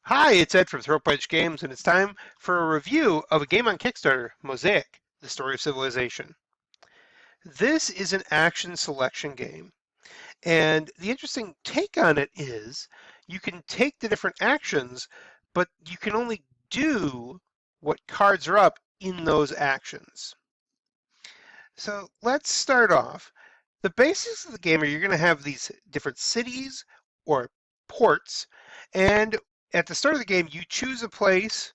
Hi, it's Ed from Throat Punch Games, and it's time for a review of a game on Kickstarter, Mosaic, The Story of Civilization. This is an action selection game, and the interesting take on it is you can take the different actions, but you can only do what cards are up in those actions. So let's start off. The basics of the game are you're going to have these different cities or ports, and at the start of the game, you choose a place,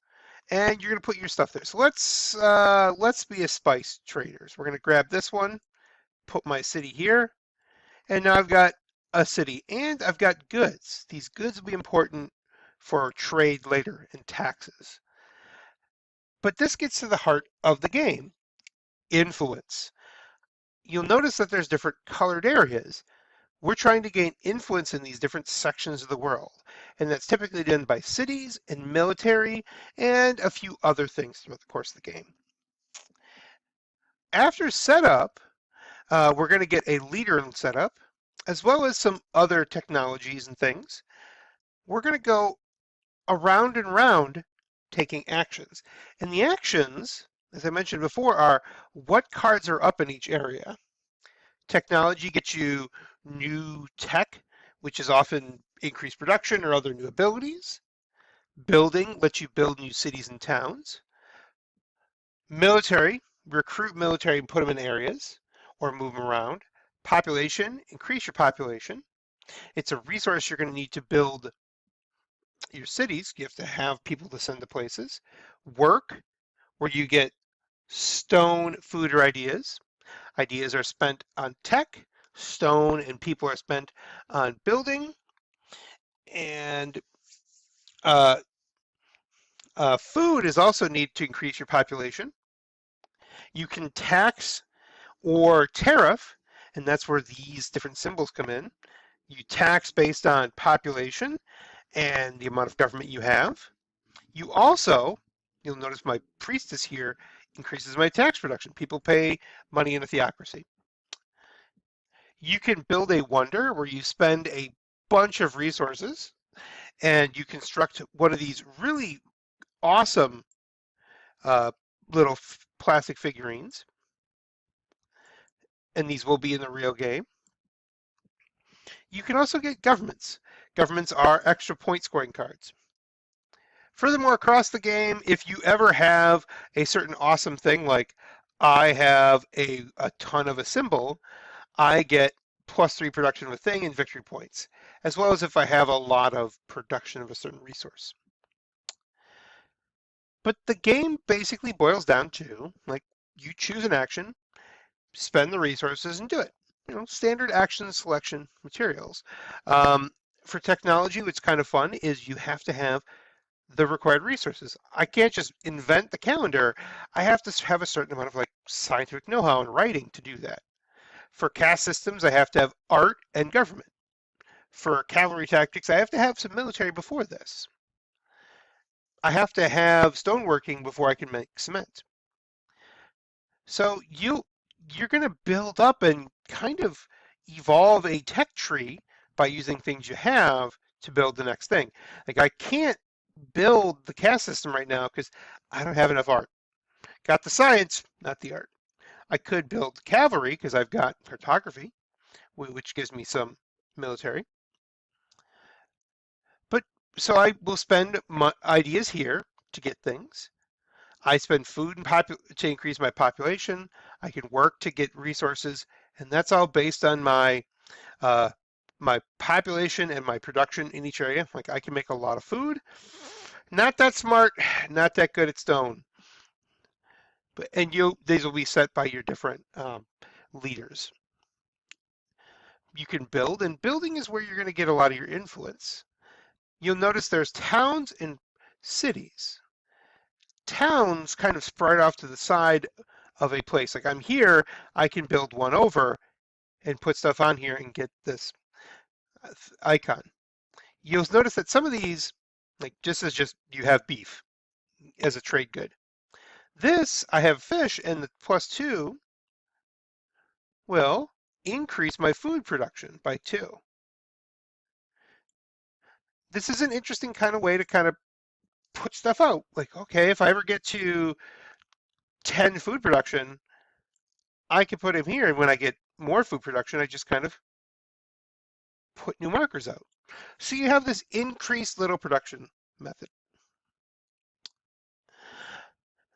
and you're going to put your stuff there. So let's be a spice traders. We're going to grab this one, put my city here, and now I've got a city, and I've got goods. These goods will be important for trade later and taxes. But this gets to the heart of the game, influence. You'll notice that there's different colored areas. We're trying to gain influence in these different sections of the world, and that's typically done by cities and military and a few other things throughout the course of the game. After setup, we're going to get a leader in setup, as well as some other technologies and things. We're going to go around and round taking actions. And the actions, as I mentioned before, are what cards are up in each area. Technology gets you new tech, which is often increased production or other new abilities. Building lets you build new cities and towns. Military, recruit military and put them in areas or move them around. Population, increase your population. It's a resource you're going to need to build your cities. You have to have people to send to places. Work, where you get stone, food, or ideas. Ideas are spent on tech. Stone and people are spent on building. And uh, food is also needed to increase your population. You can tax or tariff, and that's where these different symbols come in. You tax based on population and the amount of government you have. You also, you'll notice my priestess here increases my tax production. People pay money in a theocracy. You can build a wonder where you spend a bunch of resources and you construct one of these really awesome uh, little plastic figurines. And these will be in the real game. You can also get governments. Governments are extra point scoring cards. Furthermore, across the game, if you ever have a certain awesome thing, like I have a ton of a symbol, I get +3 production of a thing and victory points, as well as if I have a lot of production of a certain resource. But the game basically boils down to, like, you choose an action, spend the resources, and do it. Standard action selection materials. For technology, what's kind of fun is you have to have the required resources. I can't just invent the calendar. I have to have a certain amount of like scientific know-how and writing to do that. For caste systems, I have to have art and government. For cavalry tactics, I have to have some military before this. I have to have stoneworking before I can make cement. So you're going to build up and kind of evolve a tech tree by using things you have to build the next thing. Like I can't build the caste system right now because I don't have enough art. Got the science, not the art. I could build cavalry because I've got cartography, which gives me some military. But so I will spend my ideas here to get things. I spend food and to increase my population. I can work to get resources, and that's all based on uh, my population and my production in each area. Like I can make a lot of food. Not that smart, not that good at stone. And these will be set by your different leaders. You can build, and building is where you're going to get a lot of your influence. You'll notice there's towns and cities. Towns kind of spread off to the side of a place. Like I'm here, I can build one over and put stuff on here and get this icon. You'll notice that some of these, like just you have beef as a trade good. This, I have fish, and the +2 will increase my food production by 2. this is an interesting kind of way to kind of put stuff out. Like, okay, if I ever get to 10 food production, I can put him here. And when I get more food production, I just kind of put new markers out. So you have this increased little production method.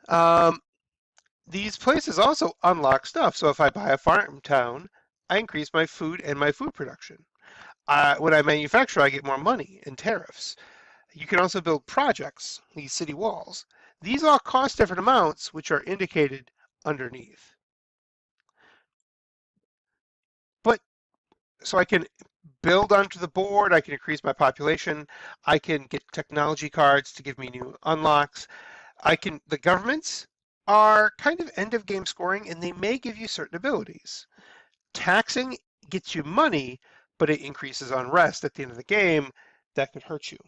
Um, these places also unlock stuff. So if I buy a farm town, I increase my food and my food production. When I manufacture, I get more money and tariffs. You can also build projects, these city walls. These all cost different amounts, which are indicated underneath. But so I can build onto the board, I can increase my population, I can get technology cards to give me new unlocks. The governments are kind of end of game scoring and they may give you certain abilities. Taxing gets you money, but it increases unrest at the end of the game that could hurt you.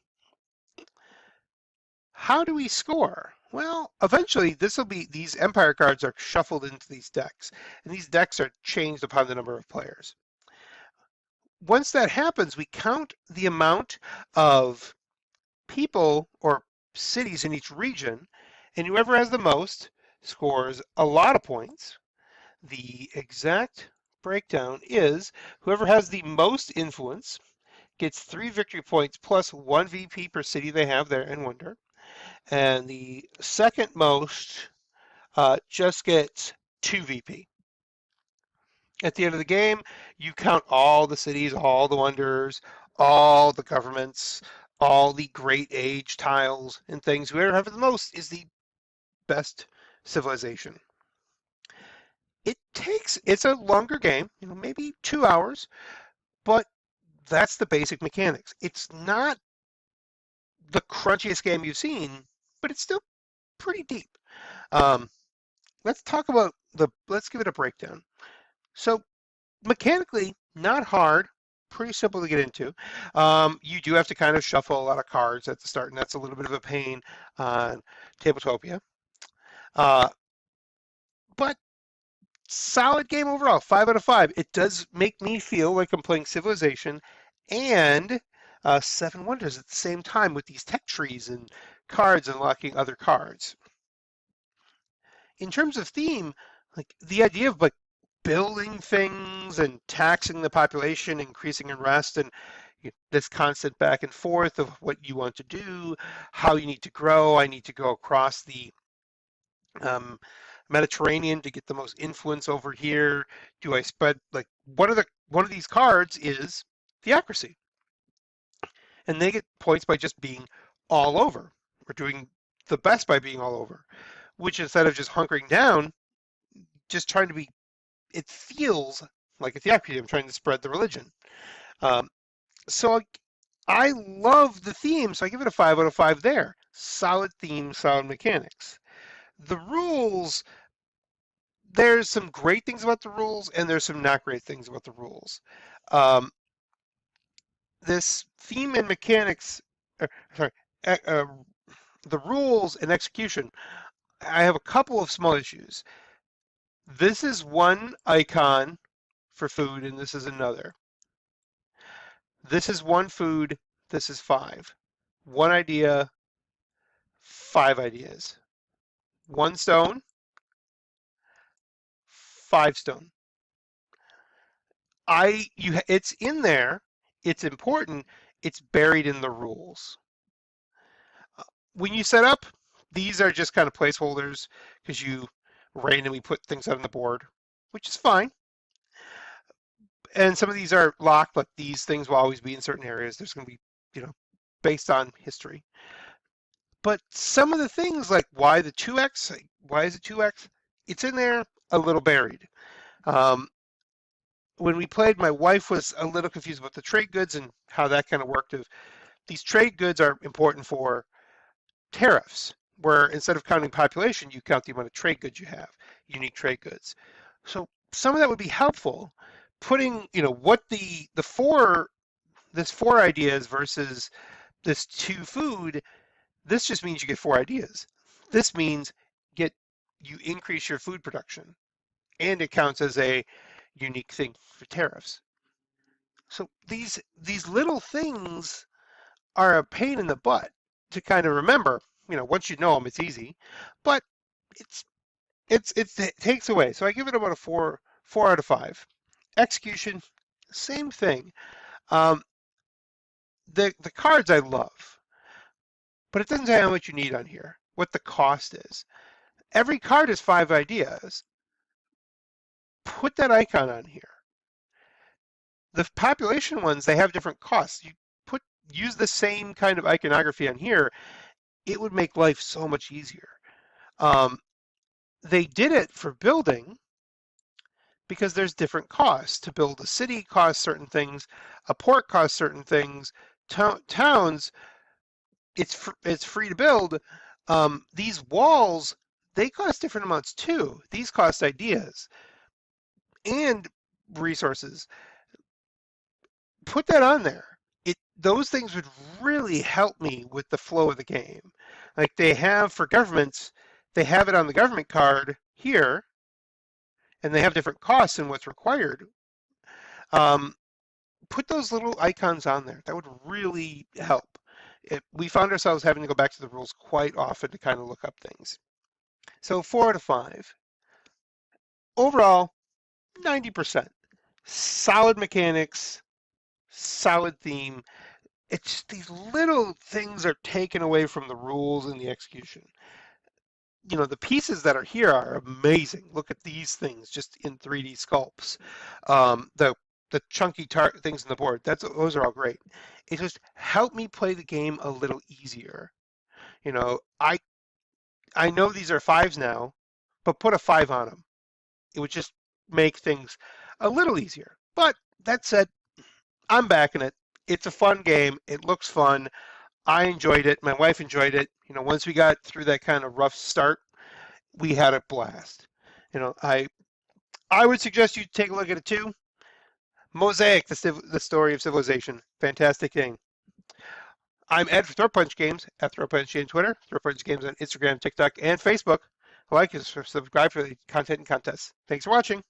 How do we score? Well, eventually these empire cards are shuffled into these decks, and these decks are changed upon the number of players. Once that happens, we count the amount of people or cities in each region, and whoever has the most scores a lot of points. The exact breakdown is whoever has the most influence gets 3 victory points plus 1 VP per city they have there in Wonder. And the second most just gets 2 VP. At the end of the game, you count all the cities, all the wonders, all the governments, all the great age tiles and things. Whoever has the most is the best civilization. It's a longer game, maybe 2 hours, but that's the basic mechanics. It's not the crunchiest game you've seen, but it's still pretty deep. Um, let's give it a breakdown. So mechanically, not hard, pretty simple to get into. You do have to kind of shuffle a lot of cards at the start, and that's a little bit of a pain on Tabletopia. But solid game overall, 5 out of 5. It does make me feel like I'm playing Civilization and Seven Wonders at the same time with these tech trees and cards unlocking other cards. In terms of theme, like the idea of like building things and taxing the population, increasing unrest, and this constant back and forth of what you want to do, how you need to grow. I need to go across the Mediterranean to get the most influence over here. Do I spread like one of these cards is theocracy, and they get points by just being all over or doing the best by being all over, which instead of just hunkering down, just trying to be. It feels like a theocracy. I'm trying to spread the religion. Um, so I love the theme, so I give it a 5 out of 5 there. Solid theme, solid mechanics. The rules, there's some great things about the rules, and there's some not great things about the rules. Um, this theme and mechanics, sorry, the rules and execution, I have a couple of small issues. This is one icon for food, and this is another. This is one food, this is 5. One idea, 5 ideas. One stone, 5 stone. It's in there, it's important, it's buried in the rules. When you set up, these are just kind of placeholders because you randomly put things on the board, which is fine. And some of these are locked, but these things will always be in certain areas. There's going to be, based on history. But some of the things like why the 2x, why is it 2x? It's in there a little buried. When we played, my wife was a little confused about the trade goods and how that kind of worked. These trade goods are important for tariffs, where instead of counting population, you count the amount of trade goods you have, unique trade goods. So some of that would be helpful. Putting, what this 4 ideas versus this 2 food, this just means you get 4 ideas. This means you increase your food production, and it counts as a unique thing for tariffs. So these little things are a pain in the butt to kind of remember. Once you know them, it's easy, but it's it takes away. So I give it about a 4 out of 5. Execution, same thing. Um, the cards I love, but it doesn't say how much you need on here, what the cost is. Every card is 5 ideas. Put that icon on here. The population ones, they have different costs. Use the same kind of iconography on here. It would make life so much easier. Um, they did it for building because there's different costs. To build a city costs certain things, a port costs certain things, towns, it's free to build. These walls, they cost different amounts too. These cost ideas and resources. Put that on there. Those things would really help me with the flow of the game. Like they have for governments, they have it on the government card here, and they have different costs and what's required. Put those little icons on there. That would really help. We found ourselves having to go back to the rules quite often to kind of look up things. So 4 out of 5. Overall, 90%. Solid mechanics, solid theme. It's just these little things are taken away from the rules and the execution. The pieces that are here are amazing. Look at these things just in 3D sculpts. The chunky things on the board, those are all great. It just helped me play the game a little easier. I know these are 5s now, but put a 5 on them. It would just make things a little easier. But that said, I'm backing it. It's a fun game. It looks fun. I enjoyed it. My wife enjoyed it. Once we got through that kind of rough start, we had a blast. I would suggest you take a look at it too. Mosaic, the story of civilization. Fantastic game. I'm Ed for Throat Punch Games at Throat Punch Games Twitter, Throat Punch Games on Instagram, TikTok, and Facebook. Like and subscribe for the content and contests. Thanks for watching.